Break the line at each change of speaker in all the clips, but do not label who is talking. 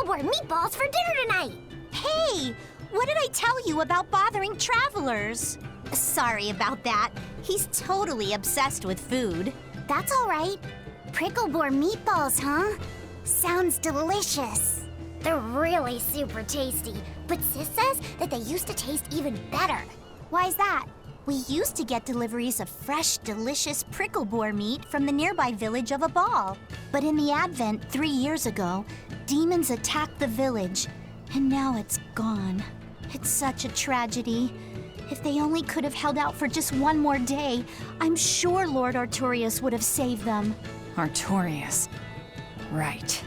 boar meatballs for dinner tonight.
Hey, what did I tell you about bothering travelers? Sorry about that. He's totally obsessed with food.
That's all right. Prickle boar meatballs, huh? Sounds delicious. They're really super tasty, but Sis says that they used to taste even better. Why's that?
We used to get deliveries of fresh, delicious prickle boar meat from the nearby village of Abal. But in the Advent 3 years ago, demons attacked the village, and now it's gone. It's such a tragedy. If they only could have held out for just one more day, I'm sure Lord Artorius would have saved them.
Artorius. Right.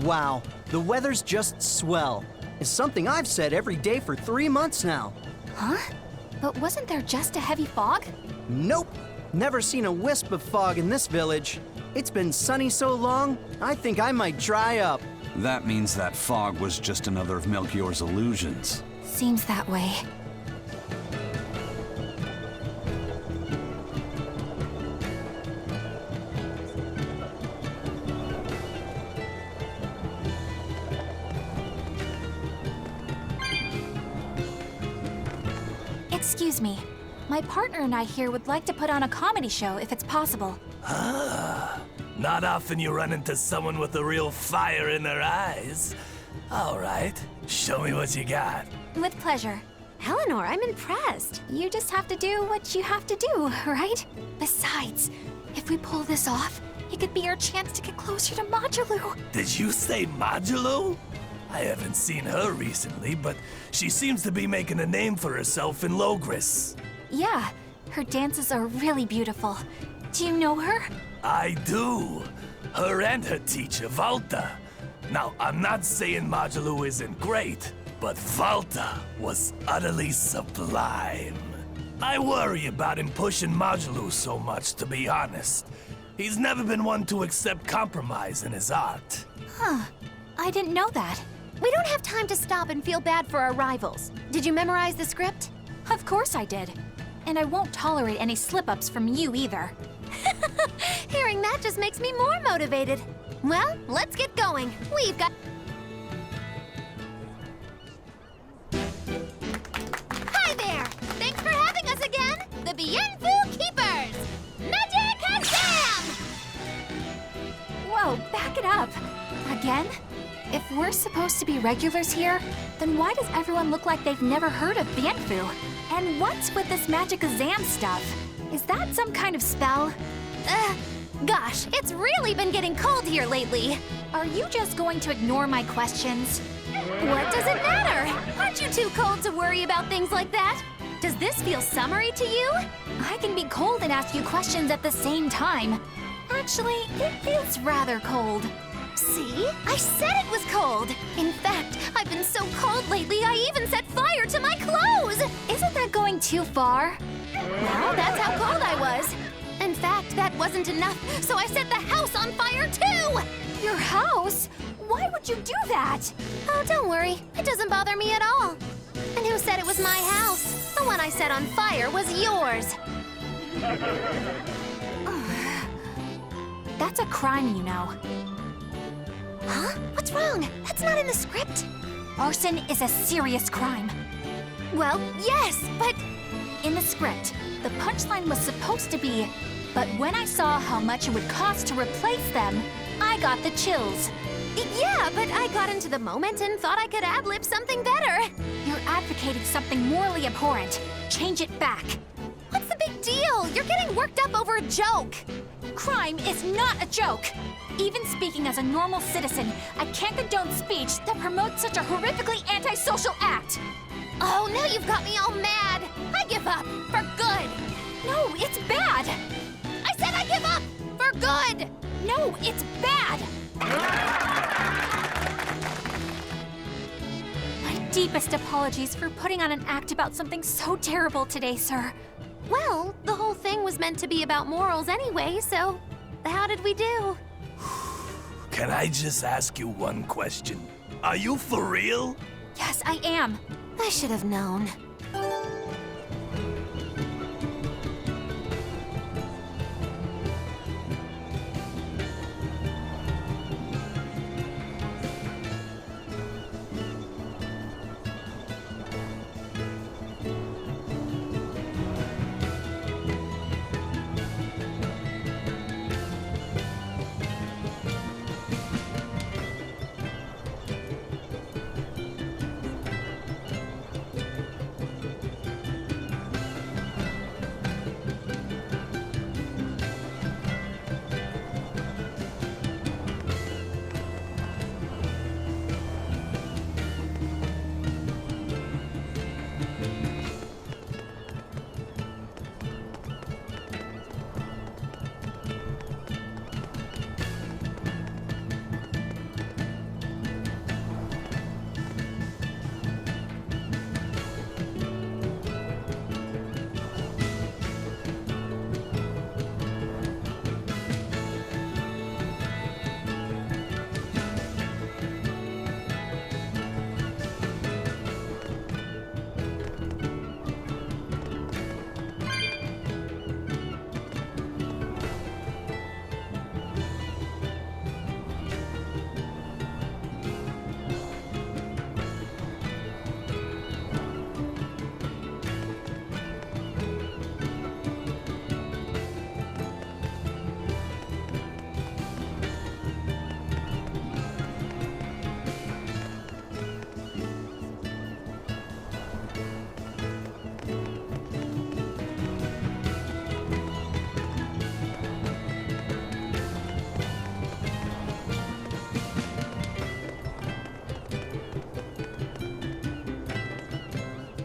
Wow, the weather's just swell. It's something I've said every day for 3 months now.
Huh? But wasn't there just a heavy fog?
Nope, never seen a wisp of fog in this village. It's been sunny so long, I think I might dry up.
That means that fog was just another of Melchior's illusions.
Seems that way. Excuse me. My partner and I here would like to put on a comedy show if it's possible.
Not often you run into someone with a real fire in their eyes. All right, show me what you got.
With pleasure. Eleanor, I'm impressed. You just have to do what you have to do, right? Besides, if we pull this off, it could be our chance to get closer to Modulou.
Did you say Modulou? I haven't seen her recently, but she seems to be making a name for herself in Logris.
Yeah, her dances are really beautiful. Do you know her?
I do. Her and her teacher, Valta. Now, I'm not saying Modulou isn't great, but Valta was utterly sublime. I worry about him pushing Modulou so much, to be honest. He's never been one to accept compromise in his art.
Huh. I didn't know that. We don't have time to stop and feel bad for our rivals. Did you memorize the script? Of course I did. And I won't tolerate any slip-ups from you either. Hearing that just makes me more motivated. Well, let's get going. We've got... Hi there! Thanks for having us again! The Bienfu Keepers! Magic Exam! Whoa, back it up. Again? If we're supposed to be regulars here, then why does everyone look like they've never heard of Bienfu? And what's with this magic exam stuff? Is that some kind of spell? Gosh, it's really been getting cold here lately. Are you just going to ignore my questions? What does it matter? Aren't you too cold to worry about things like that? Does this feel summery to you? I can be cold and ask you questions at the same time. Actually, it feels rather cold. See? I said it was cold! In fact, I've been so cold lately, I even set fire to my clothes! Isn't that going too far? Well, that's how cold I was. In fact, that wasn't enough, so I set the house on fire too! Your house? Why would you do that? Oh, don't worry. It doesn't bother me at all. And who said it was my house? The one I set on fire was yours. That's a crime, you know. Huh? What's wrong? That's not in the script. Arson is a serious crime. Well, yes, but... In the script, the punchline was supposed to be, but when I saw how much it would cost to replace them, I got the chills. Yeah, but I got into the moment and thought I could ad-lib something better. You're advocating something morally abhorrent. Change it back. What's the big deal? You're getting worked up over a joke. Crime is not a joke. Even speaking as a normal citizen, I can't condone speech that promotes such a horrifically antisocial act. Oh, now you've got me all mad. I give up, for good. No, it's bad. I said I give up, for good. No, it's bad. My deepest apologies for putting on an act about something so terrible today, sir. Well, the whole thing was meant to be about morals anyway, so how did we do?
Can I just ask you one question? Are you for real?
Yes, I am. I should have known.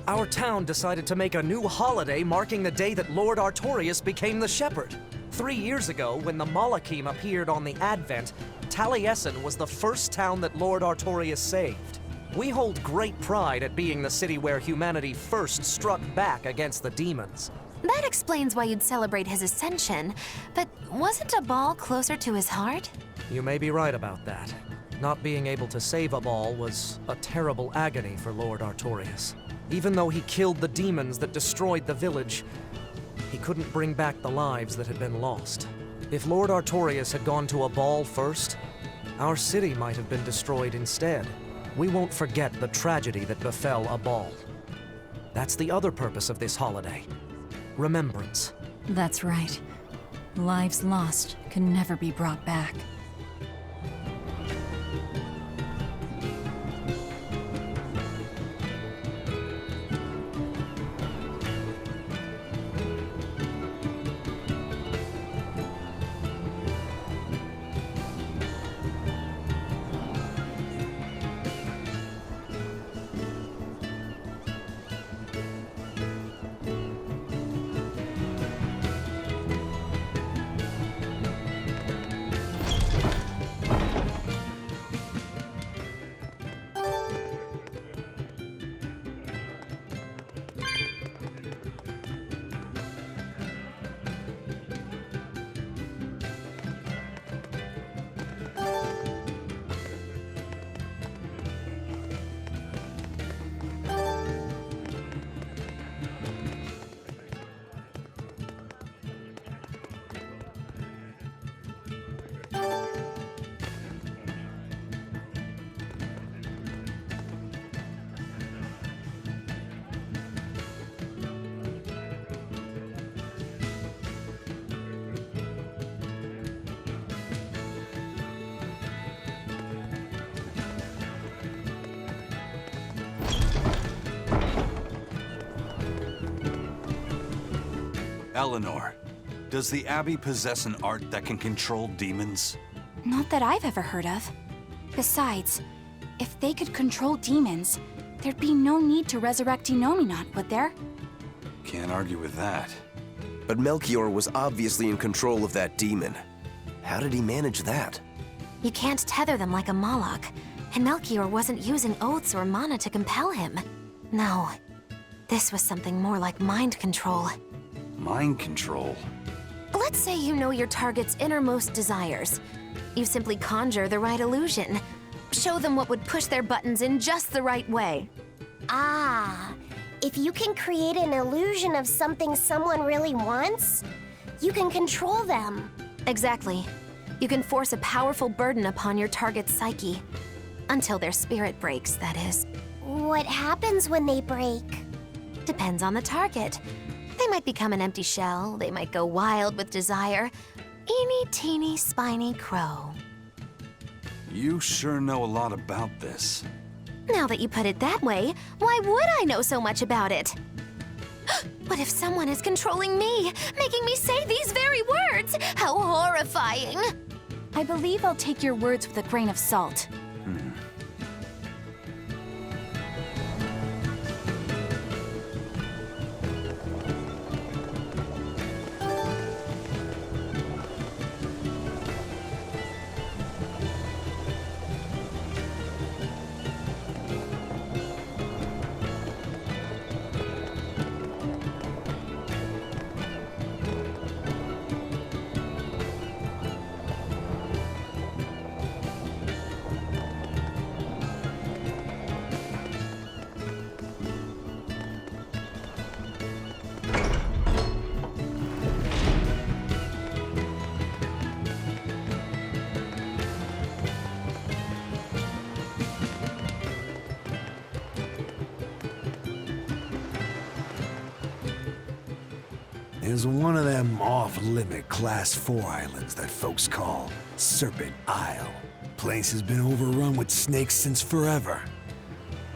Our town decided to make a new holiday marking the day that Lord Artorias became the Shepherd. 3 years ago, when the Malachim appeared on the Advent, Taliesin was the first town that Lord Artorias saved. We hold great pride at being the city where humanity first struck back against the demons.
That explains why you'd celebrate his ascension, but wasn't a ball closer to his heart?
You may be right about that. Not being able to save a ball was a terrible agony for Lord Artorias. Even though he killed the demons that destroyed the village, he couldn't bring back the lives that had been lost. If Lord Artorias had gone to a ball first, our city might have been destroyed instead. We won't forget the tragedy that befell a ball. That's the other purpose of this holiday. Remembrance.
That's right. Lives lost can never be brought back.
Eleanor, does the Abbey possess an art that can control demons?
Not that I've ever heard of. Besides, if they could control demons, there'd be no need to resurrect Enominat, would there?
Can't argue with that.
But Melchior was obviously in control of that demon. How did he manage that?
You can't tether them like a Moloch, and Melchior wasn't using oaths or mana to compel him. No, this was something more like mind control.
Mind control?
Let's say you know your target's innermost desires. You simply conjure the right illusion. Show them what would push their buttons in just the right way.
Ah, if you can create an illusion of something someone really wants, you can control them.
Exactly. You can force a powerful burden upon your target's psyche. Until their spirit breaks, that is.
What happens when they break?
Depends on the target. They might become an empty shell, they might go wild with desire. Eeny, teeny, spiny crow.
You sure know a lot about this.
Now that you put it that way, why would I know so much about it? What if someone is controlling me, making me say these very words? How horrifying!
I believe I'll take your words with a grain of salt.
There's one of them off-limit Class 4 islands that folks call Serpent Isle. Place has been overrun with snakes since forever.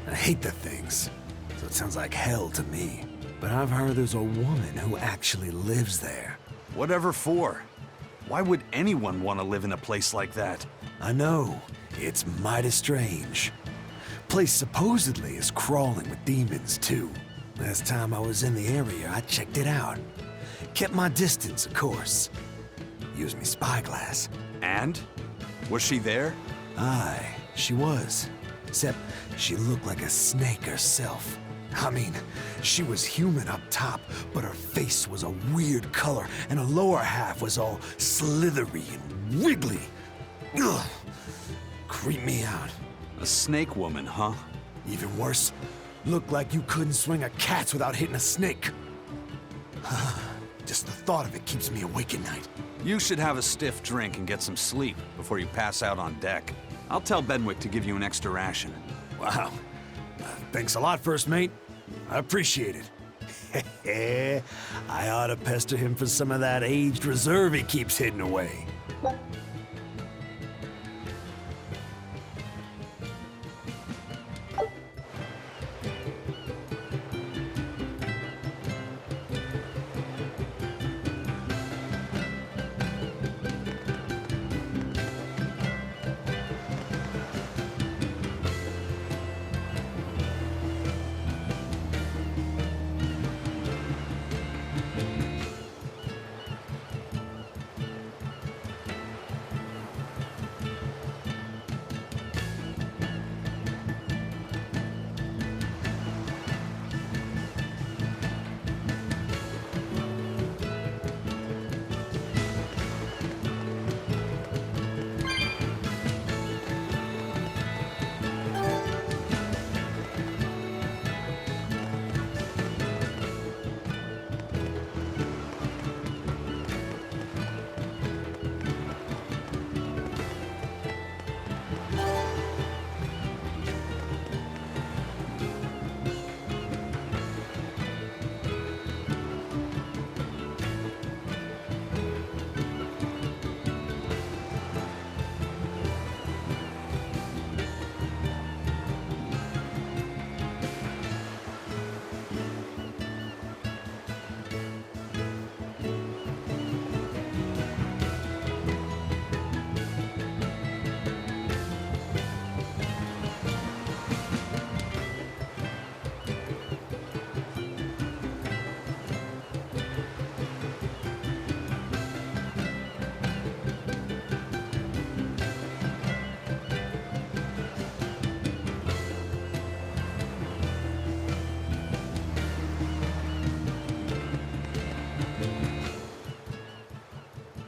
I hate the things, so it sounds like hell to me. But I've heard there's a woman who actually lives there.
Whatever for? Why would anyone want to live in a place like that?
I know, it's mighty strange. Place supposedly is crawling with demons too. Last time I was in the area, I checked it out. Kept my distance, of course. Used me spyglass.
And? Was she there?
Aye, she was. Except she looked like a snake herself. I mean, she was human up top, but her face was a weird color, and her lower half was all slithery and wiggly. Ugh. Creeped me out.
A snake woman, huh?
Even worse, looked like you couldn't swing a cat's without hitting a snake. Just the thought of it keeps me awake at night.
You should have a stiff drink and get some sleep before you pass out on deck. I'll tell Benwick to give you an extra ration.
Wow. Thanks a lot, First Mate. I appreciate it. I ought to pester him for some of that aged reserve he keeps hidden away.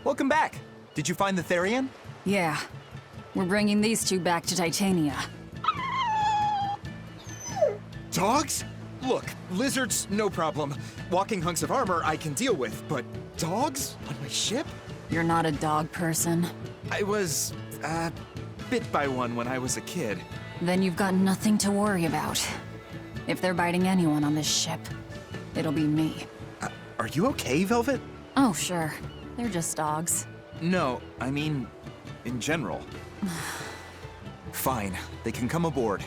Welcome back. Did you find the Therian?
Yeah. We're bringing these two back to Titania.
Dogs? Look, lizards, no problem. Walking hunks of armor I can deal with, but dogs? On my ship?
You're not a dog person.
I was, bit by one when I was a kid.
Then you've got nothing to worry about. If they're biting anyone on this ship, it'll be me.
Are you okay, Velvet?
Oh, sure. They're just dogs.
No, I mean, in general. Fine, they can come aboard.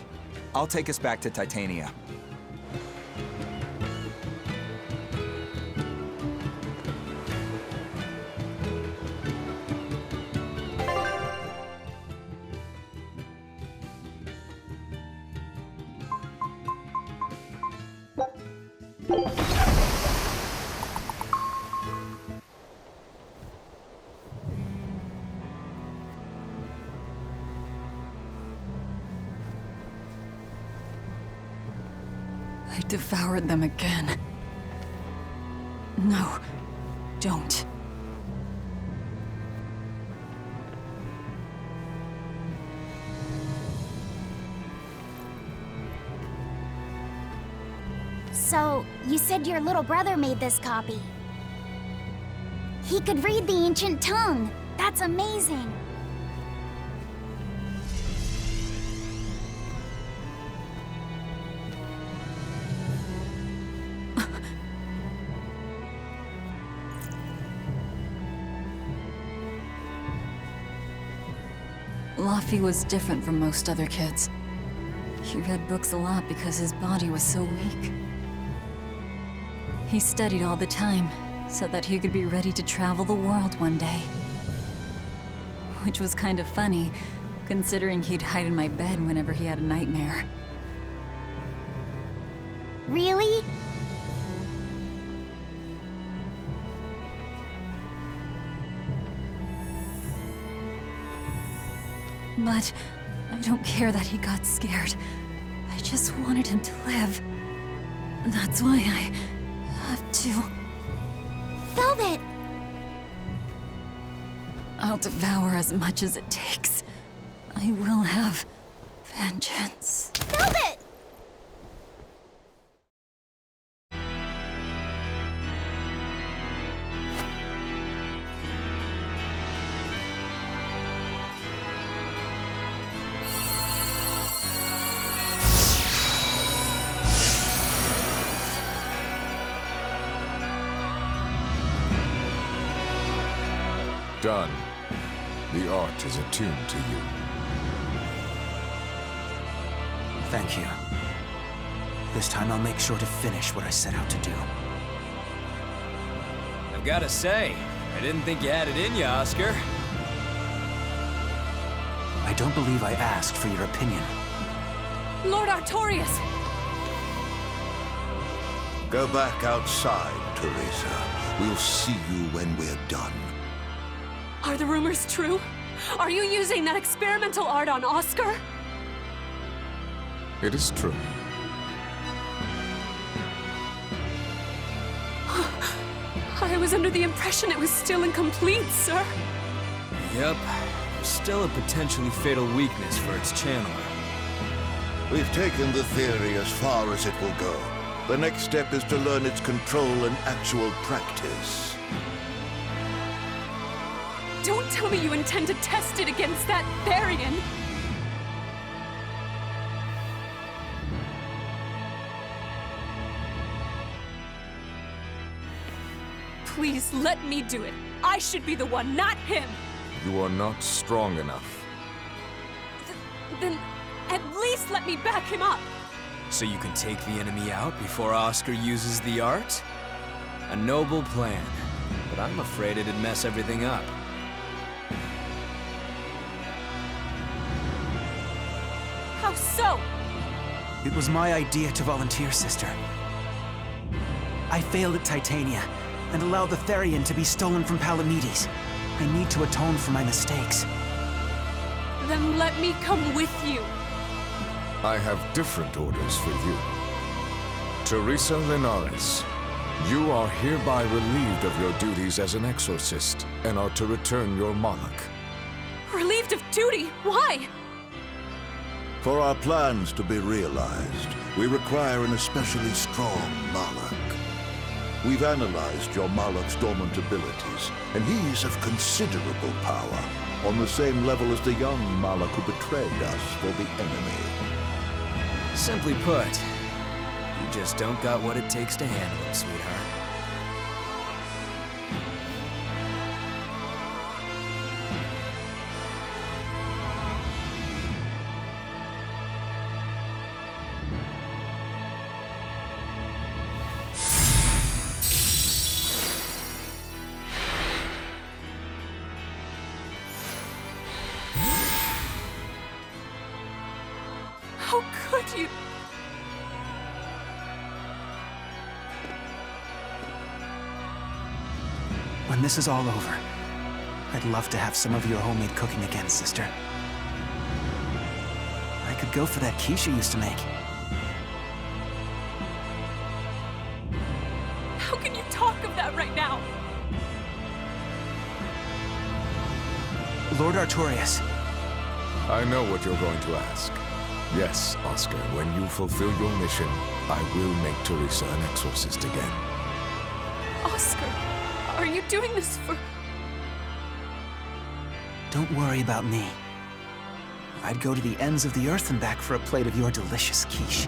I'll take us back to Titania.
I devoured them again. No, don't.
So, you said your little brother made this copy. He could read the ancient tongue. That's amazing.
Laffy was different from most other kids. He read books a lot because his body was so weak. He studied all the time, so that he could be ready to travel the world one day. Which was kind of funny, considering he'd hide in my bed whenever he had a nightmare.
Really?
But I don't care that he got scared. I just wanted him to live. That's why I have to.
Velvet!
I'll devour as much as it takes. I will have vengeance.
Velvet!
Done. The art is attuned to you.
Thank you. This time I'll make sure to finish what I set out to do.
I've gotta say, I didn't think you had it in you, Oscar.
I don't believe I asked for your opinion.
Lord Artorias!
Go back outside, Teresa. We'll see you when we're done.
Are the rumors true? Are you using that experimental art on Oscar?
It is true.
I was under the impression it was still incomplete, sir.
Yep. Still a potentially fatal weakness for its channeler.
We've taken the theory as far as it will go. The next step is to learn its control and actual practice.
Don't tell me you intend to test it against that Therian! Please let me do it. I should be the one, not him!
You are not strong enough.
Then at least let me back him up!
So you can take the enemy out before Oscar uses the art? A noble plan, but I'm afraid it'd mess everything up.
How so?
It was my idea to volunteer, sister. I failed at Titania, and allowed the Therian to be stolen from Palamedes. I need to atone for my mistakes.
Then let me come with you.
I have different orders for you. Teresa Linares, you are hereby relieved of your duties as an exorcist, and are to return your Malak.
Relieved of duty? Why?
For our plans to be realized, we require an especially strong Malak. We've analyzed your Malak's dormant abilities, and he's of considerable power, on the same level as the young Malak who betrayed us for the enemy.
Simply put, you just don't got what it takes to handle him, sweetheart.
How could you?
When this is all over, I'd love to have some of your homemade cooking again, sister. I could go for that quiche you used to make.
How can you talk of that right now?
Lord Artorias.
I know what you're going to ask. Yes, Oscar, when you fulfill your mission, I will make Teresa an exorcist again.
Oscar, are you doing this for...
Don't worry about me. I'd go to the ends of the earth and back for a plate of your delicious quiche.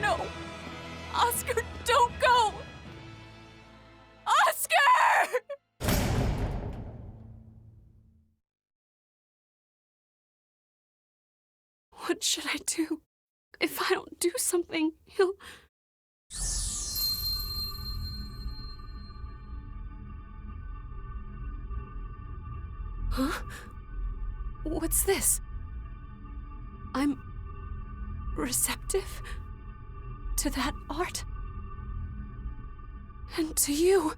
No! Oscar, don't go! Oscar! What should I do? If I don't do something, he'll... Huh? What's this? I'm receptive to that art. And to you.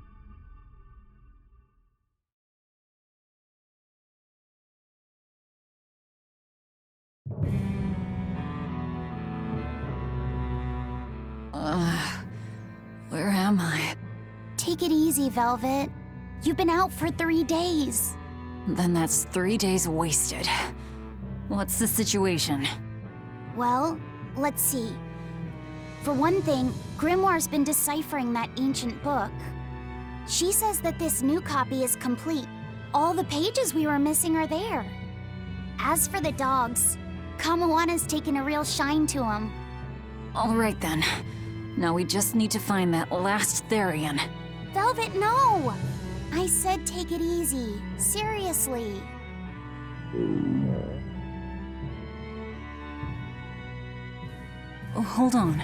Where am I?
Take it easy, Velvet. You've been out for 3 days.
Then that's 3 days wasted. What's the situation?
Well, let's see. For one thing, Grimoire's been deciphering that ancient book. She says that this new copy is complete. All the pages we were missing are there. As for the dogs, Kamawana's taken a real shine to them.
All right then. Now we just need to find that last Therian.
Velvet, no! I said take it easy. Seriously.
Oh, hold on.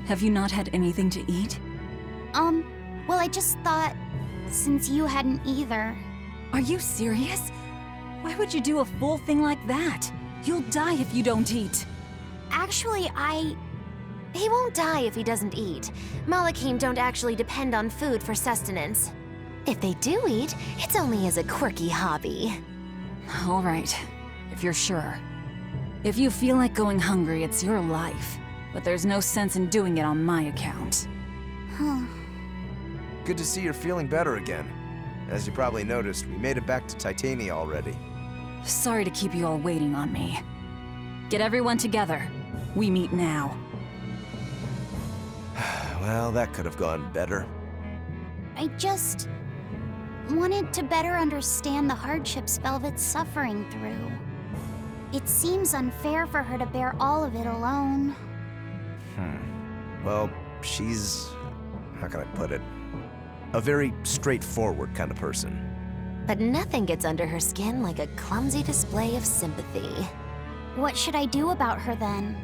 Have you not had anything to eat?
Well, I just thought, since you hadn't either.
Are you serious? Why would you do a full thing like that? You'll die if you don't eat.
Actually,
He won't die if he doesn't eat. Malachim don't actually depend on food for sustenance. If they do eat, it's only as a quirky hobby.
All right, if you're sure. If you feel like going hungry, it's your life. But there's no sense in doing it on my account.
Good to see you're feeling better again. As you probably noticed, we made it back to Titania already.
Sorry to keep you all waiting on me. Get everyone together. We meet now.
Well, that could have gone better.
I just wanted to better understand the hardships Velvet's suffering through. It seems unfair for her to bear all of it alone.
Well, she's... how can I put it? A very straightforward kind of person.
But nothing gets under her skin like a clumsy display of sympathy.
What should I do about her then?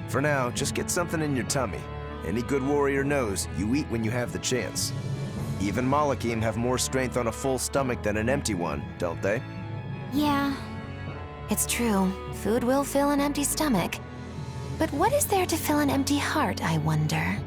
For now, just get something in your tummy. Any good warrior knows you eat when you have the chance. Even Malachim have more strength on a full stomach than an empty one, don't they?
Yeah.
It's true, food will fill an empty stomach. But what is there to fill an empty heart, I wonder?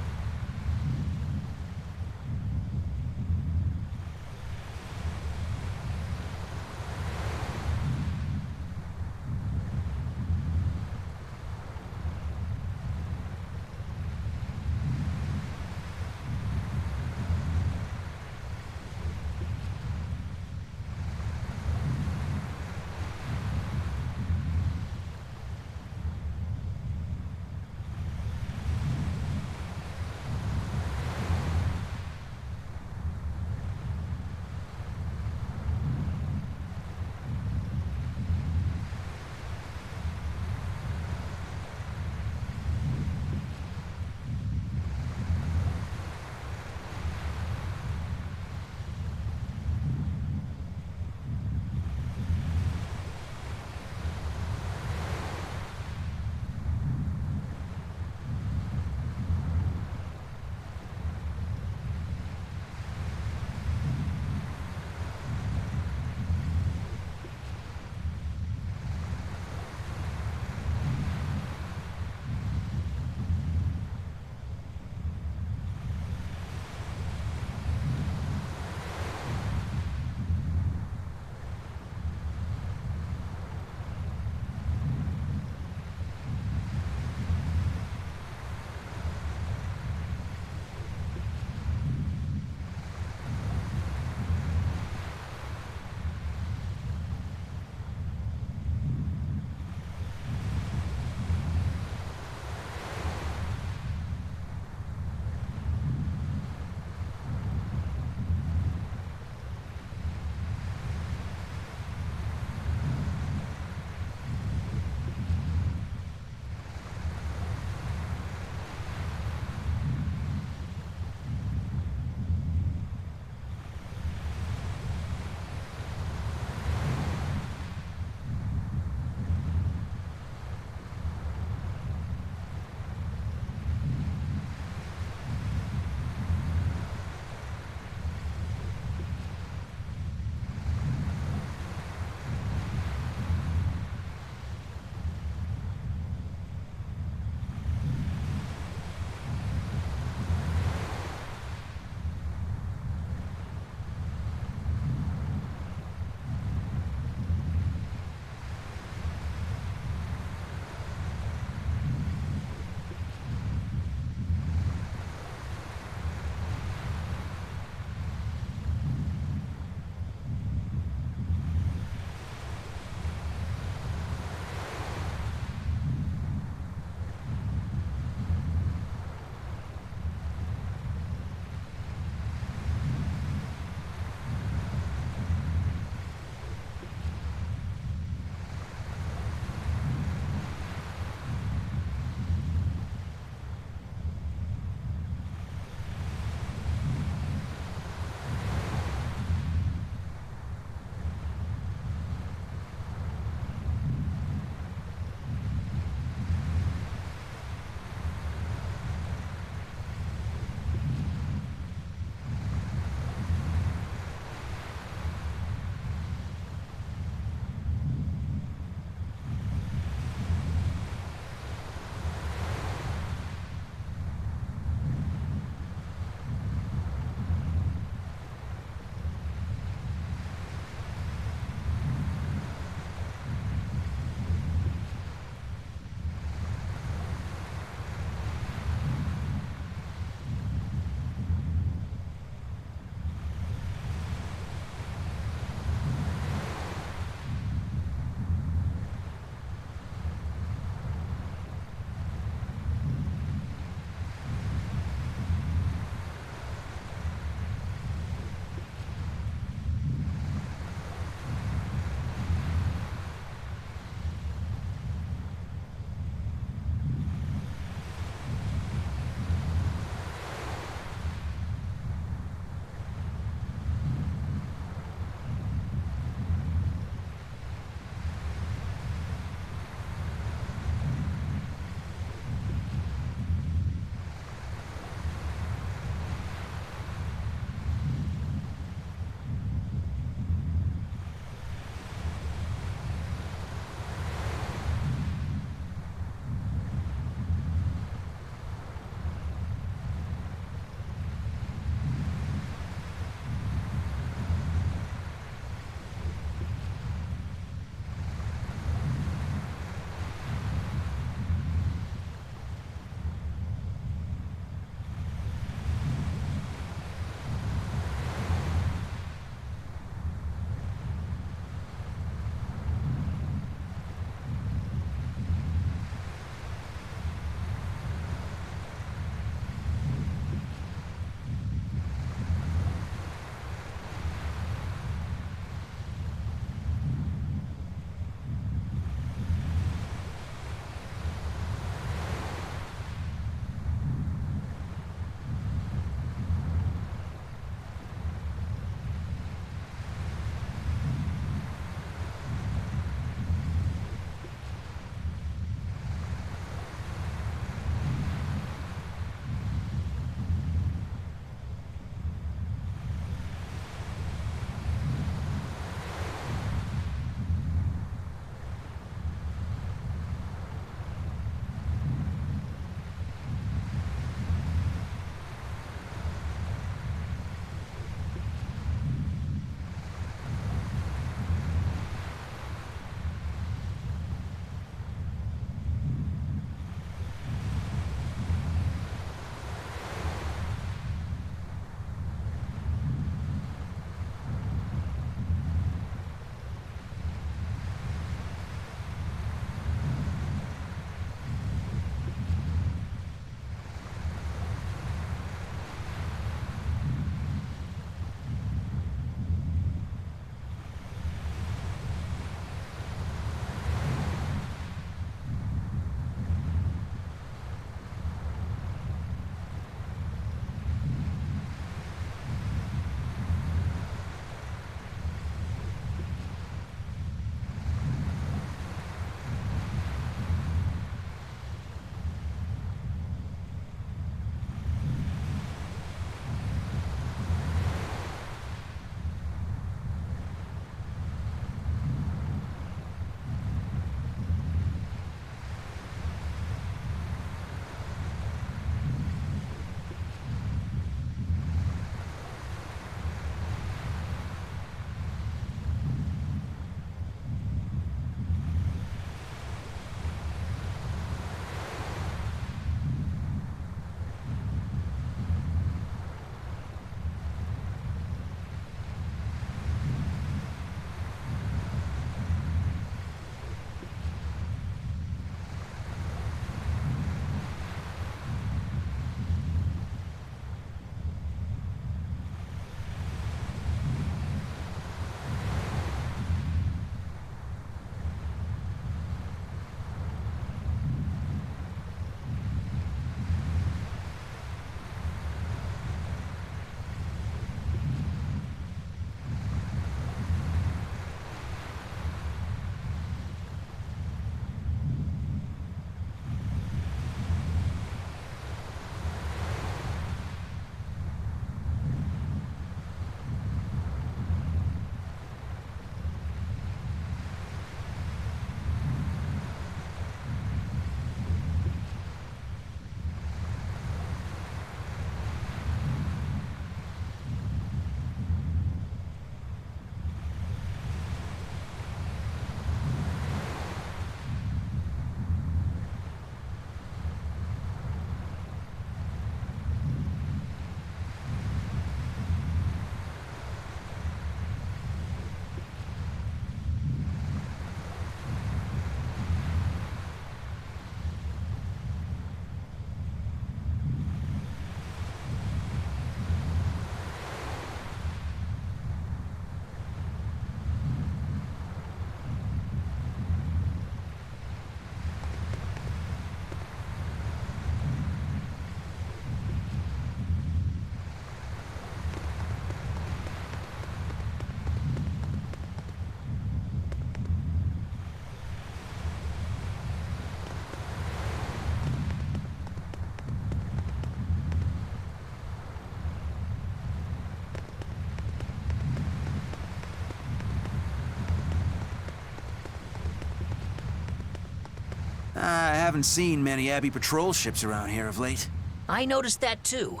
I haven't seen many Abbey patrol ships around here of late.
I noticed that too.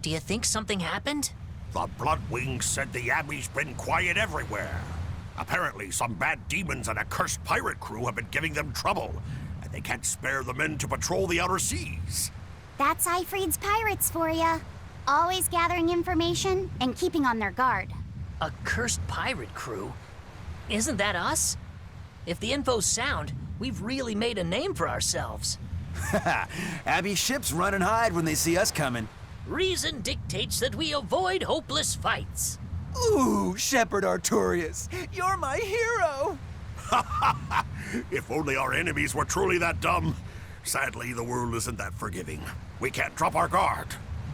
Do you think something happened?
The Bloodwings said the Abbey's been quiet everywhere. Apparently, some bad demons and a cursed pirate crew have been giving them trouble, and they can't spare the men to patrol the outer seas.
That's Ifreed's pirates for ya. Always gathering information and keeping on their guard.
A cursed pirate crew? Isn't that us? If the info's sound, we've really made a name for ourselves.
Abbey ships run and hide when they see us coming.
Reason dictates that we avoid hopeless fights.
Ooh, Shepherd Artorias, you're my hero!
If only our enemies were truly that dumb. Sadly, the world isn't that forgiving. We can't drop our guard.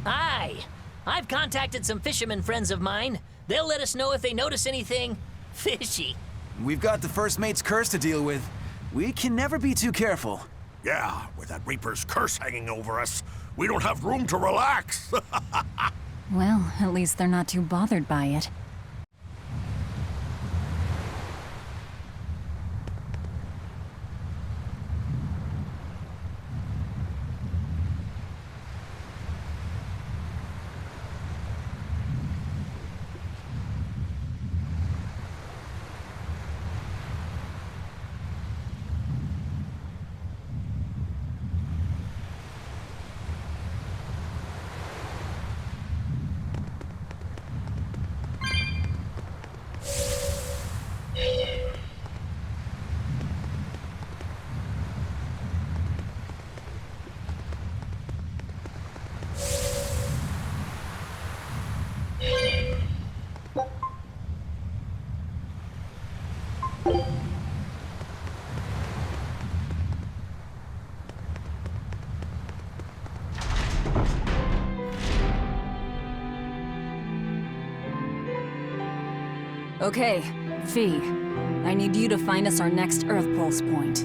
Aye. I've contacted some fishermen friends of mine. They'll let us know if they notice anything fishy.
We've got the First Mate's curse to deal with. We can never be too careful.
Yeah, with that Reaper's curse hanging over us, we don't have room to relax.
Well, at least they're not too bothered by it. Okay, Fee. I need you to find us our next Earth Pulse point.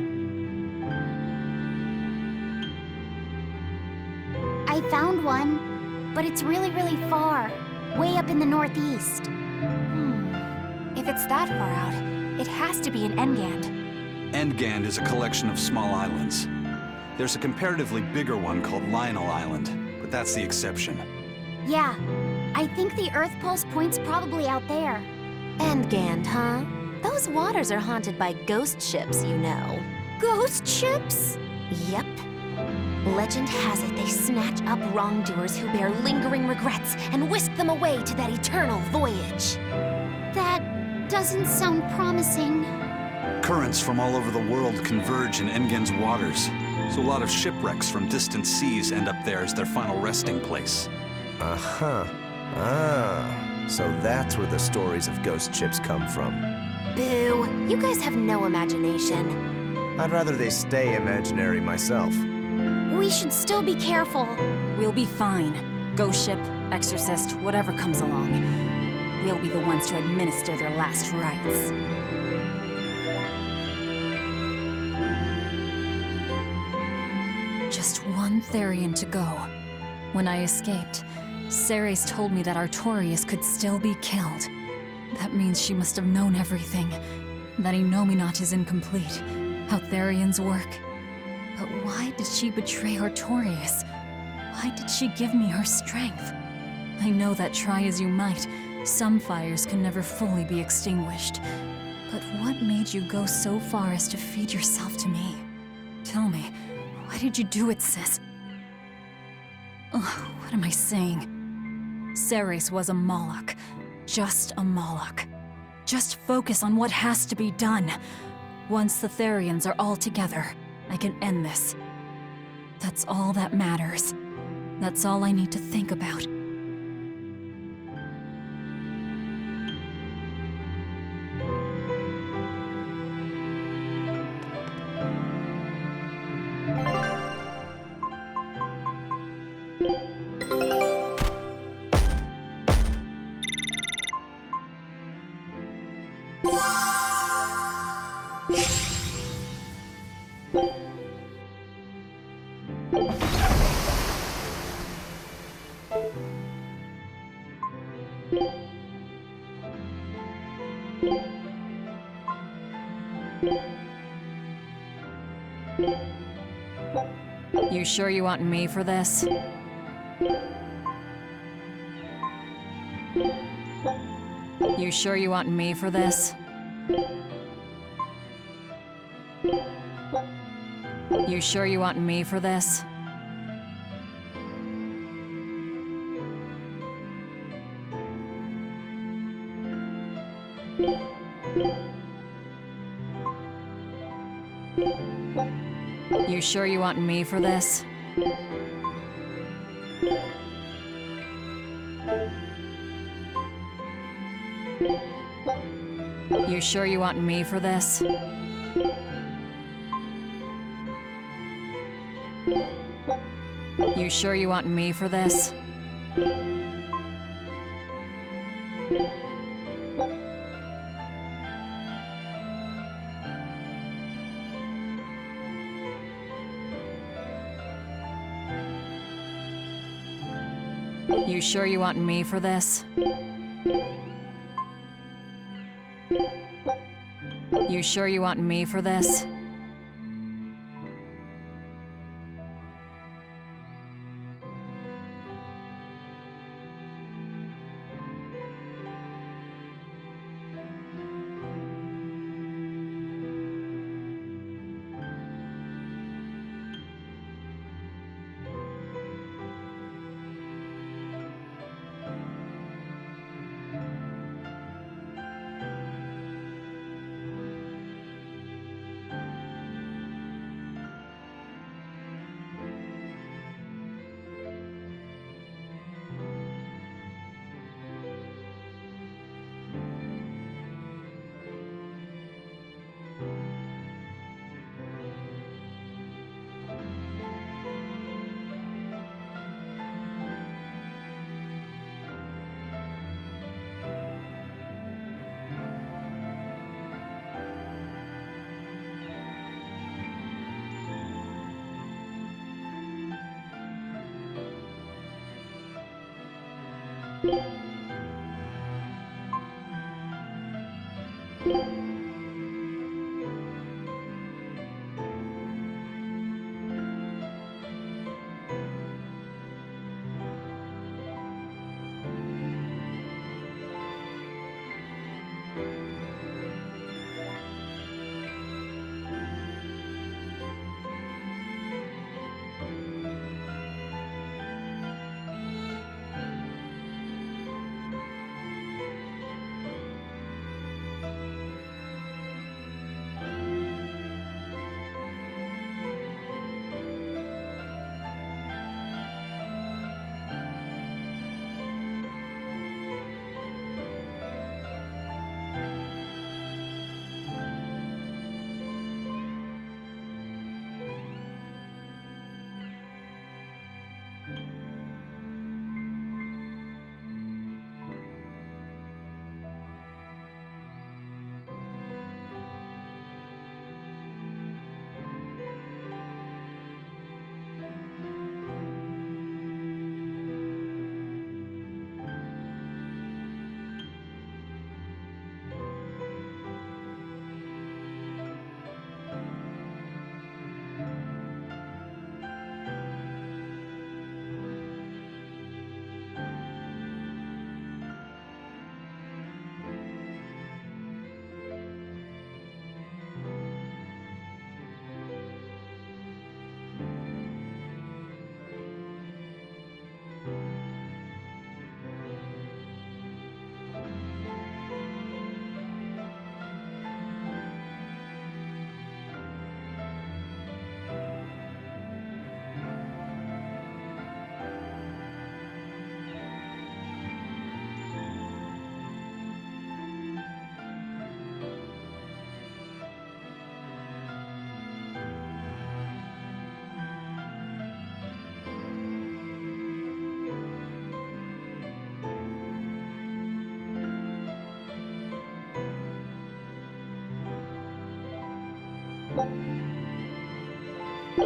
I found one, but it's really, really far. Way up in the northeast.
If it's that far out, it has to be in Engand.
Endgand is a collection of small islands. There's a comparatively bigger one called Lionel Island, but that's the exception.
Yeah, I think the Earth Pulse point's probably out there.
Endgand, huh? Those waters are haunted by ghost ships, you know.
Ghost ships?
Yep. Legend has it they snatch up wrongdoers who bear lingering regrets and whisk them away to that eternal voyage.
That doesn't sound promising.
Currents from all over the world converge in Engand's waters, so a lot of shipwrecks from distant seas end up there as their final resting place.
Uh-huh. Ah. So that's where the stories of ghost ships come from.
Boo! You guys have no imagination.
I'd rather they stay imaginary myself.
We should still be careful.
We'll be fine. Ghost ship, exorcist, whatever comes along. We'll be the ones to administer their last rites. Just one Therian to go. When I escaped, Ceres told me that Artorias could still be killed. That means she must have known everything. That Innominat is incomplete. How Therians work. But why did she betray Artorias? Why did she give me her strength? I know that try as you might, some fires can never fully be extinguished. But what made you go so far as to feed yourself to me? Tell me, why did you do it, sis? Ugh, what am I saying? Ceres was a Moloch. Just a Moloch. Just focus on what has to be done. Once the Therians are all together, I can end this. That's all that matters. That's all I need to think about. You sure you want me for this? You sure you want me for this? You sure you want me for this? You sure you want me for this? You sure you want me for this? You sure you want me for this? You sure you want me for this? You sure you want me for this?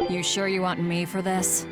You sure you want me for this?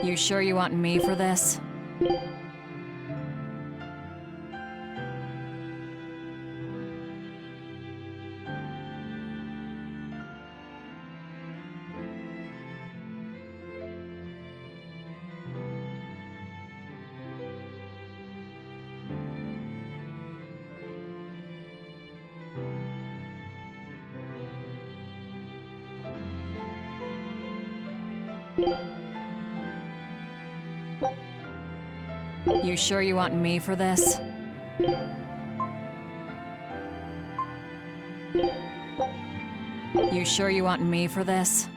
You sure you want me for this? You sure you want me for this? You sure you want me for this?